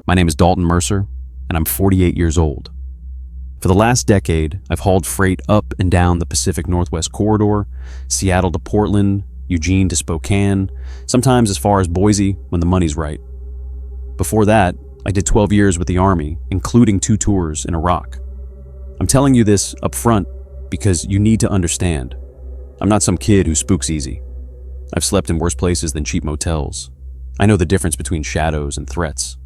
My name is Dalton Mercer, and I'm 48 years old. For the last decade, I've hauled freight up and down the Pacific Northwest Corridor, Seattle to Portland, Eugene to Spokane, sometimes as far as Boise when the money's right. Before that, I did 12 years with the Army, including 2 tours in Iraq. I'm telling you this up front because you need to understand. I'm not some kid who spooks easy. I've slept in worse places than cheap motels. I know the difference between shadows and threats.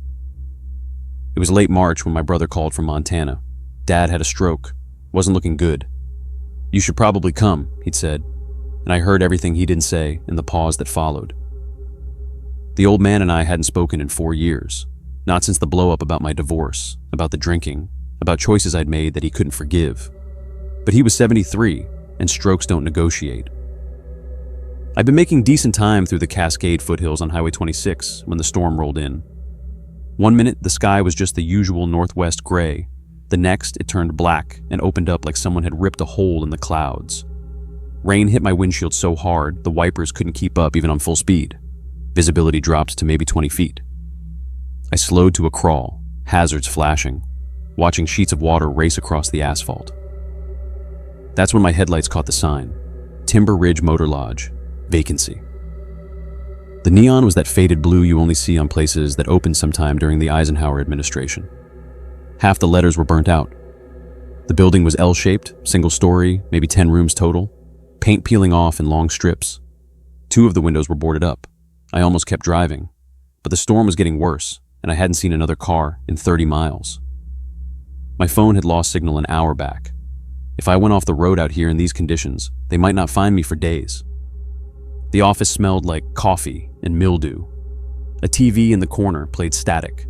It was late March when my brother called from Montana. Dad had a stroke. Wasn't looking good. "You should probably come," he'd said, and I heard everything he didn't say in the pause that followed. The old man and I hadn't spoken in 4 years, not since the blow-up about my divorce, about the drinking, about choices I'd made that he couldn't forgive. But he was 73, and strokes don't negotiate. I'd been making decent time through the Cascade foothills on Highway 26 when the storm rolled in. One minute, the sky was just the usual northwest gray. The next, it turned black and opened up like someone had ripped a hole in the clouds. Rain hit my windshield so hard, the wipers couldn't keep up even on full speed. Visibility dropped to maybe 20 feet. I slowed to a crawl, hazards flashing, watching sheets of water race across the asphalt. That's when my headlights caught the sign. Timber Ridge Motor Lodge. Vacancy. The neon was that faded blue you only see on places that opened sometime during the Eisenhower administration. Half the letters were burnt out. The building was L-shaped, single story, maybe 10 rooms total, paint peeling off in long strips. 2 of the windows were boarded up. I almost kept driving, but the storm was getting worse, and I hadn't seen another car in 30 miles. My phone had lost signal an hour back. If I went off the road out here in these conditions, they might not find me for days. The office smelled like coffee and mildew. A TV in the corner played static.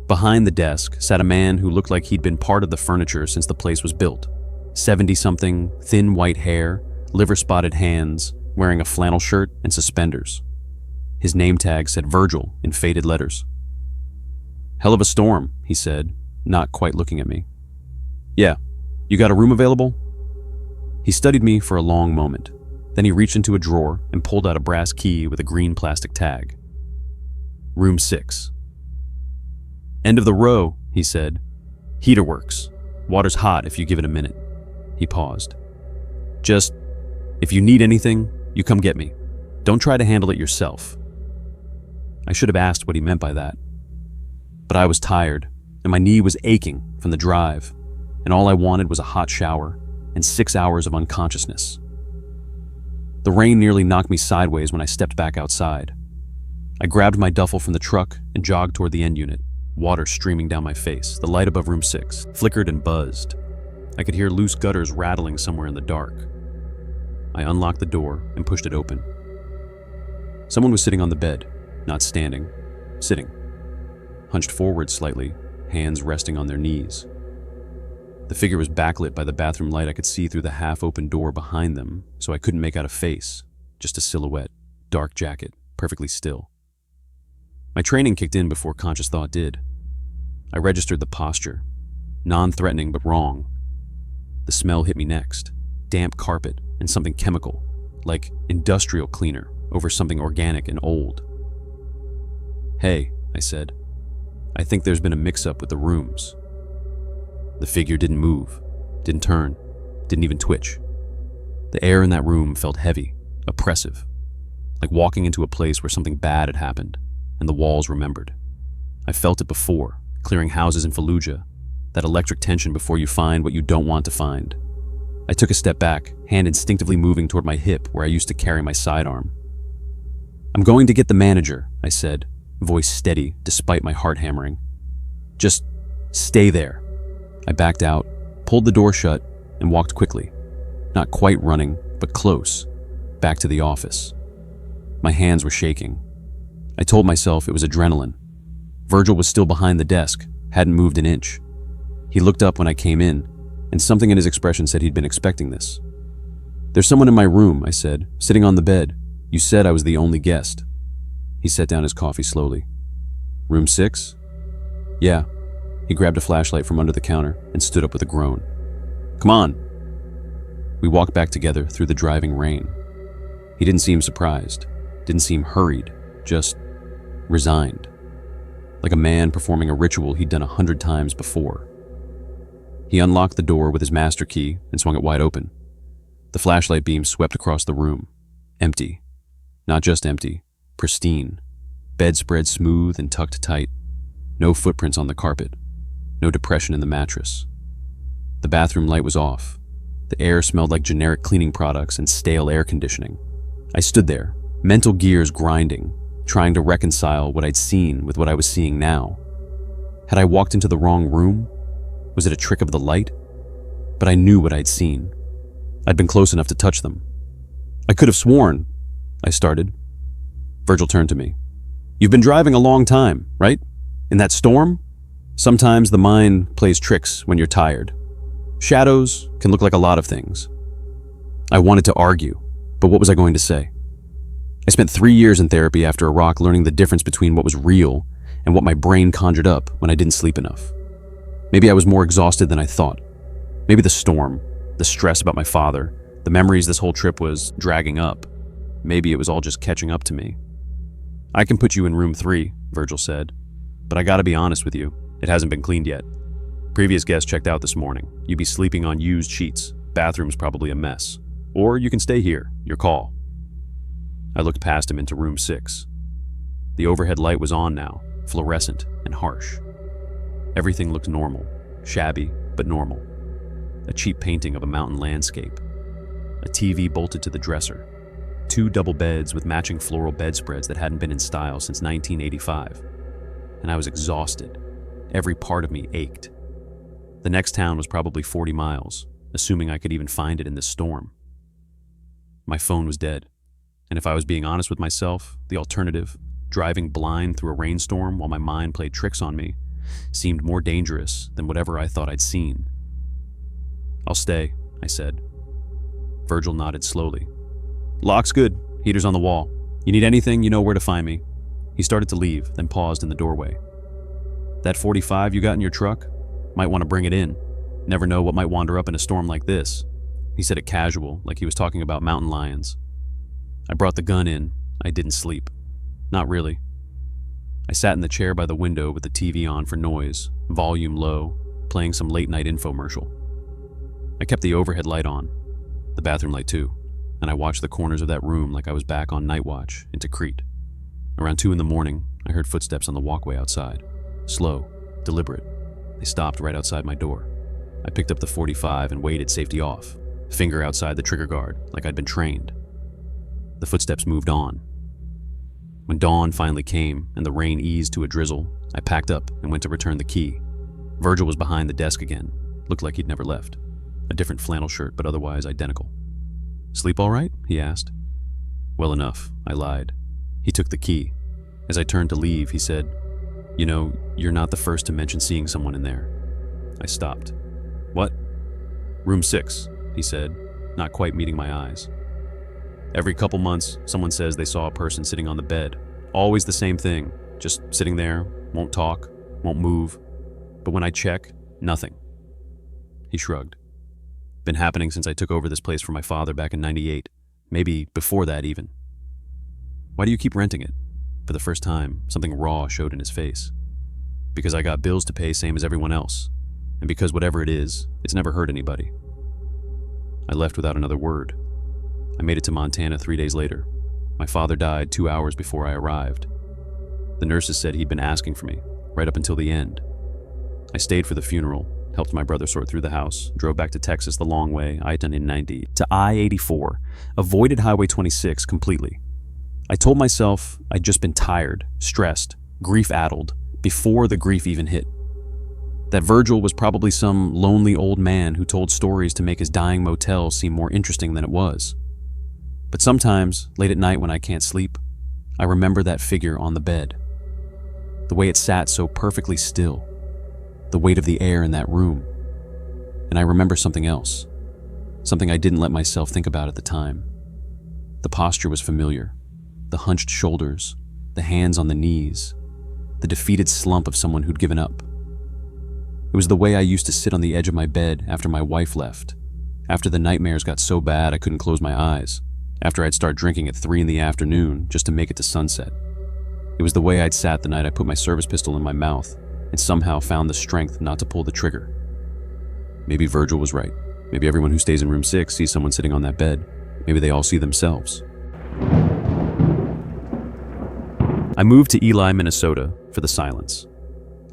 Behind the desk sat a man who looked like he'd been part of the furniture since the place was built. 70-something, thin white hair, liver-spotted hands, wearing a flannel shirt and suspenders. His name tag said Virgil in faded letters. "Hell of a storm," he said, not quite looking at me. "Yeah, you got a room available?" He studied me for a long moment. Then he reached into a drawer and pulled out a brass key with a green plastic tag. "Room 6. "End of the row," he said. "Heater works. Water's hot if you give it a minute." He paused. "Just, if you need anything, you come get me. Don't try to handle it yourself." I should have asked what he meant by that. But I was tired, and my knee was aching from the drive, and all I wanted was a hot shower and 6 hours of unconsciousness. The rain nearly knocked me sideways when I stepped back outside. I grabbed my duffel from the truck and jogged toward the end unit, water streaming down my face. The light above room 6 flickered and buzzed. I could hear loose gutters rattling somewhere in the dark. I unlocked the door and pushed it open. Someone was sitting on the bed, not standing, sitting, hunched forward slightly, hands resting on their knees. The figure was backlit by the bathroom light I could see through the half-open door behind them, so I couldn't make out a face, just a silhouette, dark jacket, perfectly still. My training kicked in before conscious thought did. I registered the posture, non-threatening but wrong. The smell hit me next, damp carpet and something chemical, like industrial cleaner over something organic and old. "Hey," I said, "I think there's been a mix-up with the rooms." The figure didn't move, didn't turn, didn't even twitch. The air in that room felt heavy, oppressive, like walking into a place where something bad had happened, and the walls remembered. I felt it before, clearing houses in Fallujah, that electric tension before you find what you don't want to find. I took a step back, hand instinctively moving toward my hip where I used to carry my sidearm. "I'm going to get the manager," I said, voice steady despite my heart hammering. "Just stay there." I backed out, pulled the door shut, and walked quickly, not quite running, but close, back to the office. My hands were shaking. I told myself it was adrenaline. Virgil was still behind the desk, hadn't moved an inch. He looked up when I came in, and something in his expression said he'd been expecting this. "There's someone in my room," I said, "sitting on the bed. You said I was the only guest." He set down his coffee slowly. "Room 6? "Yeah." He grabbed a flashlight from under the counter and stood up with a groan. "Come on." We walked back together through the driving rain. He didn't seem surprised, didn't seem hurried, just resigned. like a man performing a ritual he'd done 100 times before. He unlocked the door with his master key and swung it wide open. The flashlight beam swept across the room. Empty. Not just empty, pristine. Bedspread smooth and tucked tight. No footprints on the carpet. No depression in the mattress. The bathroom light was off. The air smelled like generic cleaning products and stale air conditioning. I stood there, mental gears grinding, trying to reconcile what I'd seen with what I was seeing now. Had I walked into the wrong room? Was it a trick of the light? But I knew what I'd seen. I'd been close enough to touch them. I could have sworn, I started. Virgil turned to me. You've been driving a long time, right? In that storm? Sometimes the mind plays tricks when you're tired. Shadows can look like a lot of things. I wanted to argue, but what was I going to say? I spent 3 years in therapy after Iraq learning the difference between what was real and what my brain conjured up when I didn't sleep enough. Maybe I was more exhausted than I thought. Maybe the storm, the stress about my father, the memories this whole trip was dragging up. Maybe it was all just catching up to me. I can put you in room 3, Virgil said, but I gotta be honest with you, it hasn't been cleaned yet. Previous guests checked out this morning. You'd be sleeping on used sheets. Bathroom's probably a mess. Or you can stay here, your call. I looked past him into room 6. The overhead light was on now, fluorescent and harsh. Everything looked normal, shabby, but normal. A cheap painting of a mountain landscape. A TV bolted to the dresser. 2 double beds with matching floral bedspreads that hadn't been in style since 1985. And I was exhausted. Every part of me ached. The next town was probably 40 miles, assuming I could even find it in this storm. My phone was dead. And if I was being honest with myself, the alternative, driving blind through a rainstorm while my mind played tricks on me, seemed more dangerous than whatever I thought I'd seen. I'll stay, I said. Virgil nodded slowly. Lock's good. Heater's on the wall. You need anything, you know where to find me. He started to leave, then paused in the doorway. That 45 you got in your truck? Might want to bring it in. Never know what might wander up in a storm like this. He said it casual, like he was talking about mountain lions. I brought the gun in. I didn't sleep. Not really. I sat in the chair by the window with the TV on for noise, volume low, playing some late-night infomercial. I kept the overhead light on, the bathroom light too, and I watched the corners of that room like I was back on night watch into Crete. Around 2 in the morning, I heard footsteps on the walkway outside. Slow, deliberate. They stopped right outside my door. I picked up the 45 and waited safety off, finger outside the trigger guard like I'd been trained. The footsteps moved on. When dawn finally came and the rain eased to a drizzle, I packed up and went to return the key. Virgil was behind the desk again. Looked like he'd never left. A different flannel shirt, but otherwise identical. Sleep all right? He asked. Well enough, I lied. He took the key. As I turned to leave, he said, You know, you're not the first to mention seeing someone in there. I stopped. What? Room 6, he said, not quite meeting my eyes. Every couple months, someone says they saw a person sitting on the bed. Always the same thing, just sitting there, won't talk, won't move. But when I check, nothing. He shrugged. Been happening since I took over this place from my father back in '98, maybe before that even. Why do you keep renting it? For the first time, something raw showed in his face. Because I got bills to pay same as everyone else, and because whatever it is, it's never hurt anybody. I left without another word. I made it to Montana 3 days later. My father died 2 hours before I arrived. The nurses said he'd been asking for me, right up until the end. I stayed for the funeral, helped my brother sort through the house, drove back to Texas the long way I'd done in '90 to I-84, avoided Highway 26 completely. I told myself I'd just been tired, stressed, grief-addled, before the grief even hit. That Virgil was probably some lonely old man who told stories to make his dying motel seem more interesting than it was. But sometimes, late at night when I can't sleep, I remember that figure on the bed. The way it sat so perfectly still. The weight of the air in that room. And I remember something else. Something I didn't let myself think about at the time. The posture was familiar. The hunched shoulders. The hands on the knees. The defeated slump of someone who'd given up. It was the way I used to sit on the edge of my bed after my wife left. After the nightmares got so bad I couldn't close my eyes. After I'd start drinking at 3 in the afternoon just to make it to sunset. It was the way I'd sat the night I put my service pistol in my mouth and somehow found the strength not to pull the trigger. Maybe Virgil was right. Maybe everyone who stays in room 6 sees someone sitting on that bed. Maybe they all see themselves. I moved to Ely, Minnesota for the silence.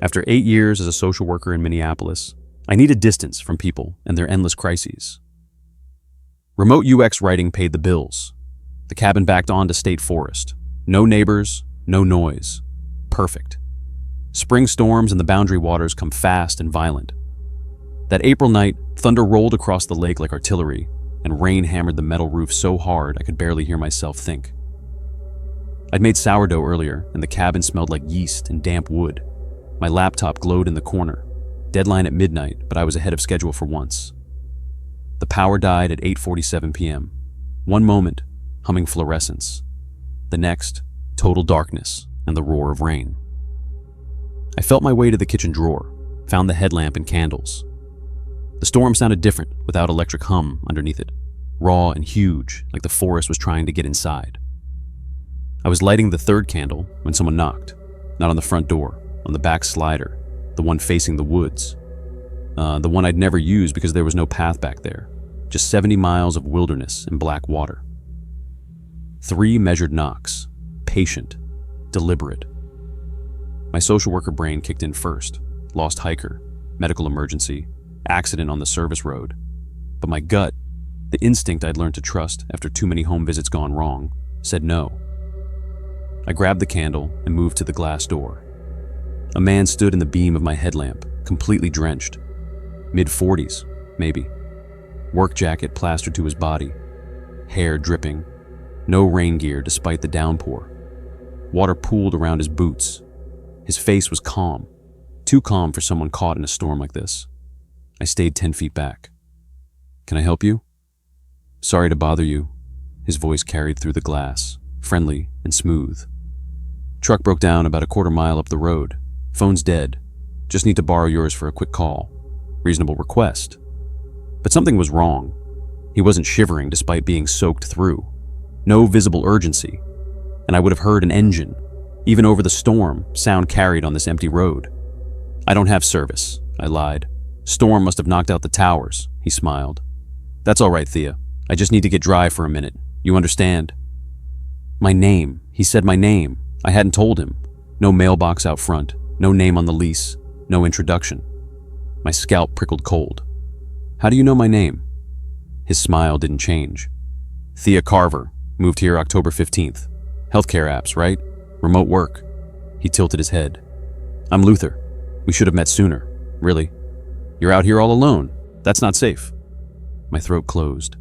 After 8 years as a social worker in Minneapolis, I needed distance from people and their endless crises. Remote UX writing paid the bills. The cabin backed onto state forest. No neighbors, no noise. Perfect. Spring storms and the boundary waters come fast and violent. That April night, thunder rolled across the lake like artillery, and rain hammered the metal roof so hard I could barely hear myself think. I'd made sourdough earlier, and the cabin smelled like yeast and damp wood. My laptop glowed in the corner. Deadline at midnight, but I was ahead of schedule for once. The power died at 8:47 p.m. One moment, humming fluorescence. The next, total darkness and the roar of rain. I felt my way to the kitchen drawer, found the headlamp and candles. The storm sounded different without electric hum underneath it, raw and huge, like the forest was trying to get inside. I was lighting the third candle when someone knocked, not on the front door, on the back slider, the one facing the woods. The one I'd never used because there was no path back there, just 70 miles of wilderness and black water. 3 measured knocks, patient, deliberate. My social worker brain kicked in first, lost hiker, medical emergency, accident on the service road. But my gut, the instinct I'd learned to trust after too many home visits gone wrong, said no. I grabbed the candle and moved to the glass door. A man stood in the beam of my headlamp, completely drenched. Mid-40s, maybe. Work jacket plastered to his body. Hair dripping. No rain gear despite the downpour. Water pooled around his boots. His face was calm. Too calm for someone caught in a storm like this. I stayed 10 feet back. "Can I help you?" "Sorry to bother you." His voice carried through the glass, friendly and smooth. "Truck broke down about a quarter mile up the road. Phone's dead. Just need to borrow yours for a quick call." Reasonable request. But something was wrong. He wasn't shivering despite being soaked through. No visible urgency. And I would have heard an engine. Even over the storm, sound carried on this empty road. "I don't have service," I lied. "Storm must have knocked out the towers," he smiled. "That's all right, Thea. I just need to get dry for a minute. You understand?" My name. He said my name. I hadn't told him. No mailbox out front. No name on the lease. No introduction. My scalp prickled cold. "How do you know my name?" His smile didn't change. "Thea Carver. Moved here October 15th. Healthcare apps, right? Remote work." He tilted his head. "I'm Luther. We should have met sooner. Really. You're out here all alone. That's not safe." My throat closed.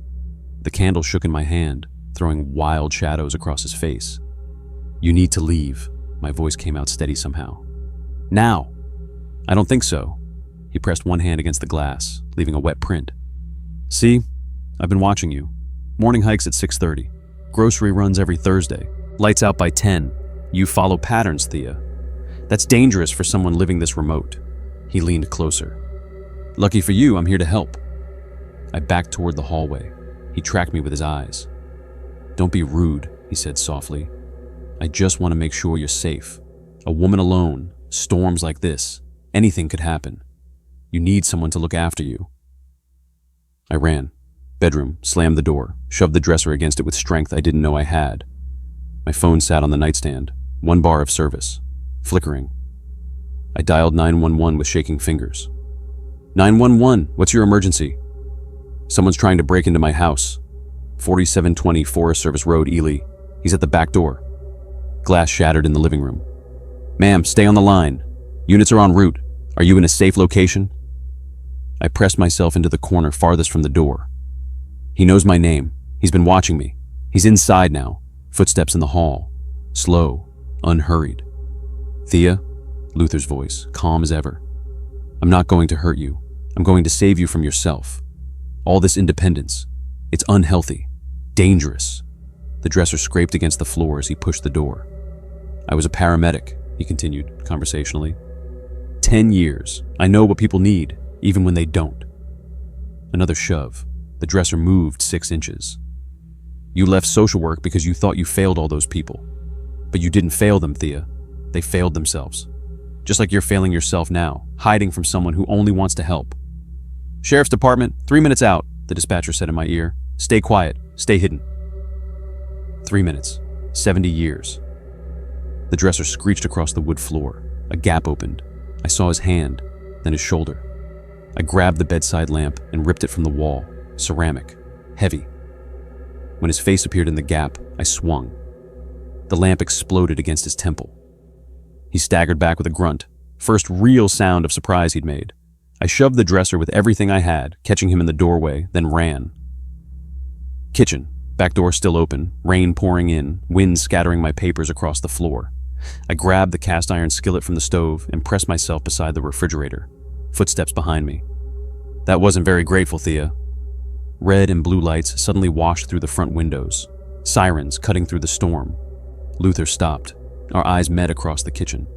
The candle shook in my hand, throwing wild shadows across his face. "You need to leave." My voice came out steady somehow. "Now." "I don't think so." He pressed one hand against the glass, leaving a wet print. "See? I've been watching you. Morning hikes at 6:30. Grocery runs every Thursday. Lights out by 10. You follow patterns, Thea. That's dangerous for someone living this remote." He leaned closer. "Lucky for you, I'm here to help." I backed toward the hallway. He tracked me with his eyes. "Don't be rude," he said softly. "I just want to make sure you're safe. A woman alone, storms like this, anything could happen. You need someone to look after you." I ran. Bedroom, slammed the door, shoved the dresser against it with strength I didn't know I had. My phone sat on the nightstand, 1 bar of service, flickering. I dialed 911 with shaking fingers. 911, what's your emergency?" "Someone's trying to break into my house. 4720 Forest Service Road, Ely. He's at the back door." Glass shattered in the living room. "Ma'am, stay on the line. Units are en route. Are you in a safe location?" I pressed myself into the corner farthest from the door. "He knows my name. He's been watching me. He's inside now. Footsteps in the hall. Slow, unhurried." "Thea," Luther's voice, calm as ever. "I'm not going to hurt you. I'm going to save you from yourself. All this independence. It's unhealthy. Dangerous." The dresser scraped against the floor as he pushed the door. "I was a paramedic," he continued conversationally. 10 years. I know what people need, even when they don't." Another shove. The dresser moved 6 inches. "You left social work because you thought you failed all those people. But you didn't fail them, Thea. They failed themselves. Just like you're failing yourself now, hiding from someone who only wants to help. "Sheriff's Department, 3 minutes out," the dispatcher said in my ear. "Stay quiet, stay hidden." 3 minutes, 70 years. The dresser screeched across the wood floor. A gap opened. I saw his hand, then his shoulder. I grabbed the bedside lamp and ripped it from the wall. Ceramic, heavy. When his face appeared in the gap, I swung. The lamp exploded against his temple. He staggered back with a grunt, first real sound of surprise he'd made. I shoved the dresser with everything I had, catching him in the doorway, then ran. Kitchen, back door still open, rain pouring in, wind scattering my papers across the floor. I grabbed the cast iron skillet from the stove and pressed myself beside the refrigerator. Footsteps behind me. "That wasn't very grateful, Thea." Red and blue lights suddenly washed through the front windows. Sirens cutting through the storm. Luther stopped. Our eyes met across the kitchen.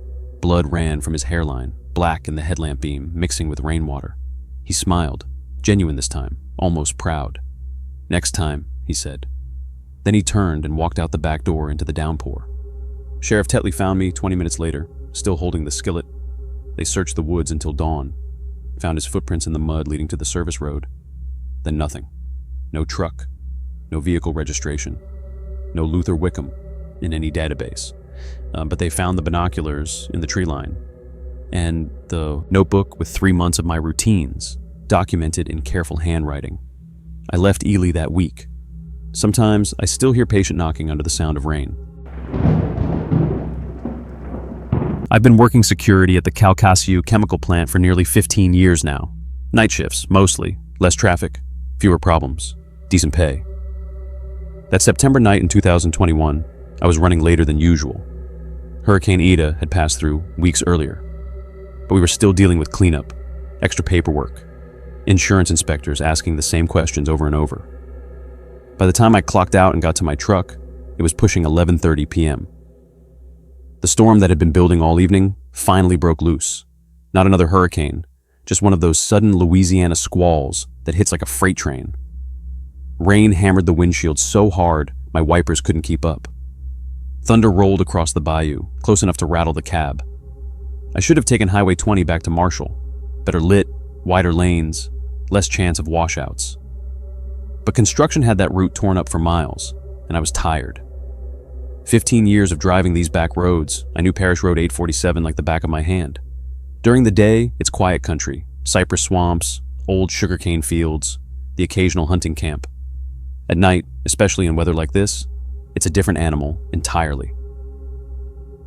Blood ran from his hairline, black in the headlamp beam, mixing with rainwater. He smiled, genuine this time, almost proud. "Next time," he said. Then he turned and walked out the back door into the downpour. Sheriff Tetley found me 20 minutes later, still holding the skillet. They searched the woods until dawn, found his footprints in the mud leading to the service road. Then nothing. No truck, no vehicle registration, no Luther Wickham in any database. But they found the binoculars in the tree line and the notebook with 3 months of my routines, documented in careful handwriting. I left Ely that week. Sometimes I still hear patient knocking under the sound of rain. I've been working security at the Calcasieu chemical plant for nearly 15 years now. Night shifts, mostly. Less traffic, fewer problems, decent pay. That September night in 2021, I was running later than usual. Hurricane Ida had passed through weeks earlier, but we were still dealing with cleanup, extra paperwork, insurance inspectors asking the same questions over and over. By the time I clocked out and got to my truck, it was pushing 11:30 p.m. The storm that had been building all evening finally broke loose. Not another hurricane, just one of those sudden Louisiana squalls that hits like a freight train. Rain hammered the windshield so hard my wipers couldn't keep up. Thunder rolled across the bayou, close enough to rattle the cab. I should have taken Highway 20 back to Marshall. Better lit, wider lanes, less chance of washouts. But construction had that route torn up for miles, and I was tired. 15 years of driving these back roads, I knew Parish Road 847 like the back of my hand. During the day, it's quiet country, cypress swamps, old sugarcane fields, the occasional hunting camp. At night, especially in weather like this, it's a different animal entirely.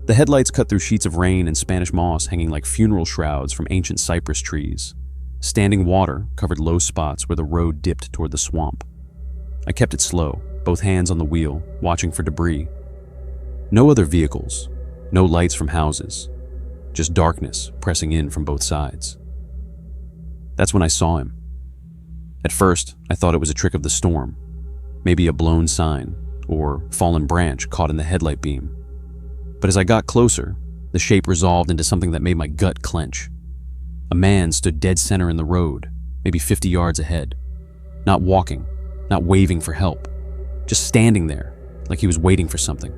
The headlights cut through sheets of rain and Spanish moss hanging like funeral shrouds from ancient cypress trees. Standing water covered low spots where the road dipped toward the swamp. I kept it slow, both hands on the wheel, watching for debris. No other vehicles, no lights from houses, just darkness pressing in from both sides. That's when I saw him. At first, I thought it was a trick of the storm, maybe a blown sign or fallen branch caught in the headlight beam. But as I got closer, the shape resolved into something that made my gut clench. A man stood dead center in the road, maybe 50 yards ahead, not walking, not waving for help, just standing there like he was waiting for something.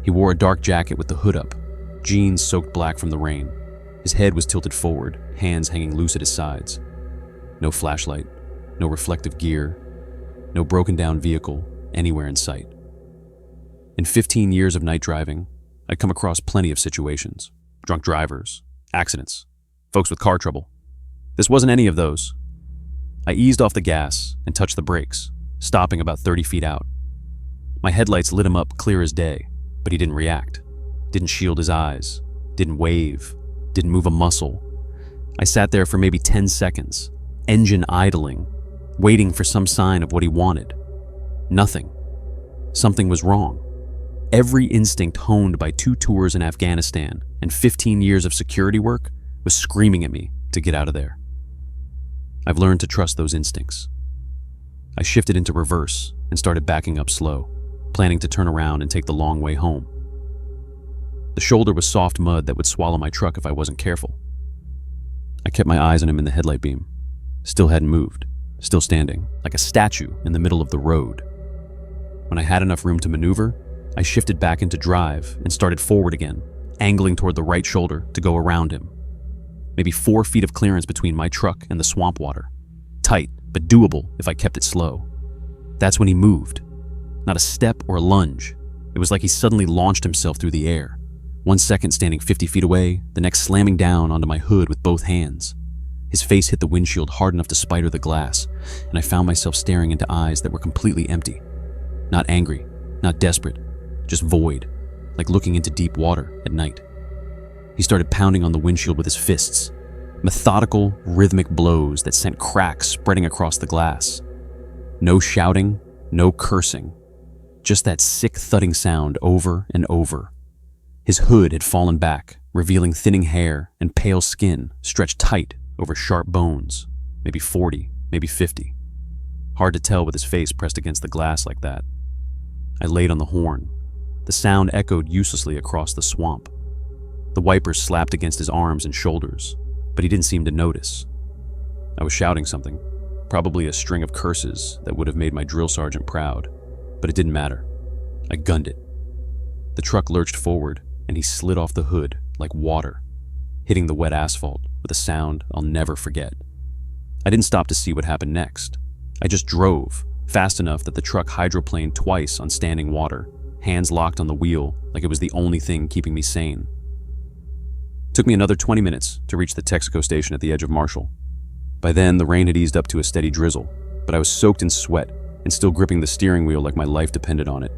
He wore a dark jacket with the hood up, jeans soaked black from the rain. His head was tilted forward, hands hanging loose at his sides. No flashlight, no reflective gear, no broken down vehicle anywhere in sight. In 15 years of night driving, I'd come across plenty of situations. Drunk drivers, accidents, folks with car trouble. This wasn't any of those. I eased off the gas and touched the brakes, stopping about 30 feet out. My headlights lit him up clear as day, but he didn't react, didn't shield his eyes, didn't wave, didn't move a muscle. I sat there for maybe 10 seconds, engine idling, waiting for some sign of what he wanted. Nothing. Something was wrong. Every instinct honed by 2 tours in Afghanistan and 15 years of security work was screaming at me to get out of there. I've learned to trust those instincts. I shifted into reverse and started backing up slow, planning to turn around and take the long way home. The shoulder was soft mud that would swallow my truck if I wasn't careful. I kept my eyes on him in the headlight beam. Still hadn't moved, still standing, like a statue in the middle of the road. When I had enough room to maneuver, I shifted back into drive and started forward again, angling toward the right shoulder to go around him. Maybe 4 feet of clearance between my truck and the swamp water. Tight, but doable if I kept it slow. That's when he moved. Not a step or a lunge. It was like he suddenly launched himself through the air. 1 second standing 50 feet away, the next slamming down onto my hood with both hands. His face hit the windshield hard enough to spider the glass, and I found myself staring into eyes that were completely empty. Not angry, not desperate, just void, like looking into deep water at night. He started pounding on the windshield with his fists, methodical, rhythmic blows that sent cracks spreading across the glass. No shouting, no cursing, just that sick thudding sound over and over. His hood had fallen back, revealing thinning hair and pale skin stretched tight over sharp bones, maybe 40, maybe 50. Hard to tell with his face pressed against the glass like that. I laid on the horn. The sound echoed uselessly across the swamp. The wipers slapped against his arms and shoulders, but he didn't seem to notice. I was shouting something, probably a string of curses that would have made my drill sergeant proud, but it didn't matter. I gunned it. The truck lurched forward, and he slid off the hood like water, hitting the wet asphalt with a sound I'll never forget. I didn't stop to see what happened next. I just drove, fast enough that the truck hydroplaned twice on standing water, hands locked on the wheel like it was the only thing keeping me sane. It took me another 20 minutes to reach the Texaco station at the edge of Marshall. By then, the rain had eased up to a steady drizzle, but I was soaked in sweat and still gripping the steering wheel like my life depended on it.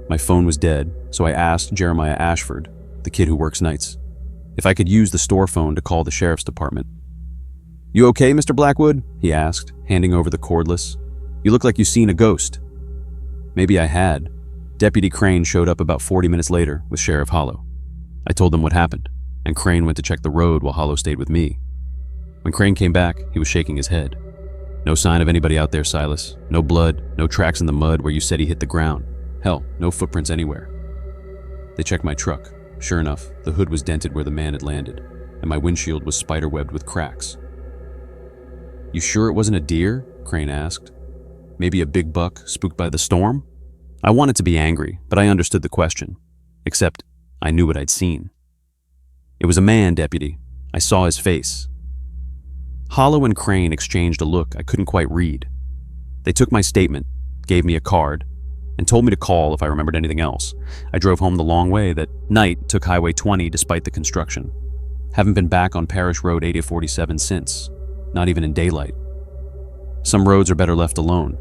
My phone was dead, so I asked Jeremiah Ashford, the kid who works nights, if I could use the store phone to call the sheriff's department. "You okay, Mr. Blackwood?" he asked, handing over the cordless. "You look like you've seen a ghost." Maybe I had. Deputy Crane showed up about 40 minutes later with Sheriff Hollow. I told them what happened, and Crane went to check the road while Hollow stayed with me. When Crane came back, he was shaking his head. "No sign of anybody out there, Silas. No blood, no tracks in the mud where you said he hit the ground. Hell, no footprints anywhere." They checked my truck. Sure enough, the hood was dented where the man had landed, and my windshield was spiderwebbed with cracks. "You sure it wasn't a deer?" Crane asked. "Maybe a big buck spooked by the storm?" I wanted to be angry, but I understood the question. Except, I knew what I'd seen. "It was a man, Deputy. I saw his face." Hollow and Crane exchanged a look I couldn't quite read. They took my statement, gave me a card, and told me to call if I remembered anything else. I drove home the long way that night, took Highway 20 despite the construction. Haven't been back on Parish Road 8047 since, not even in daylight. Some roads are better left alone.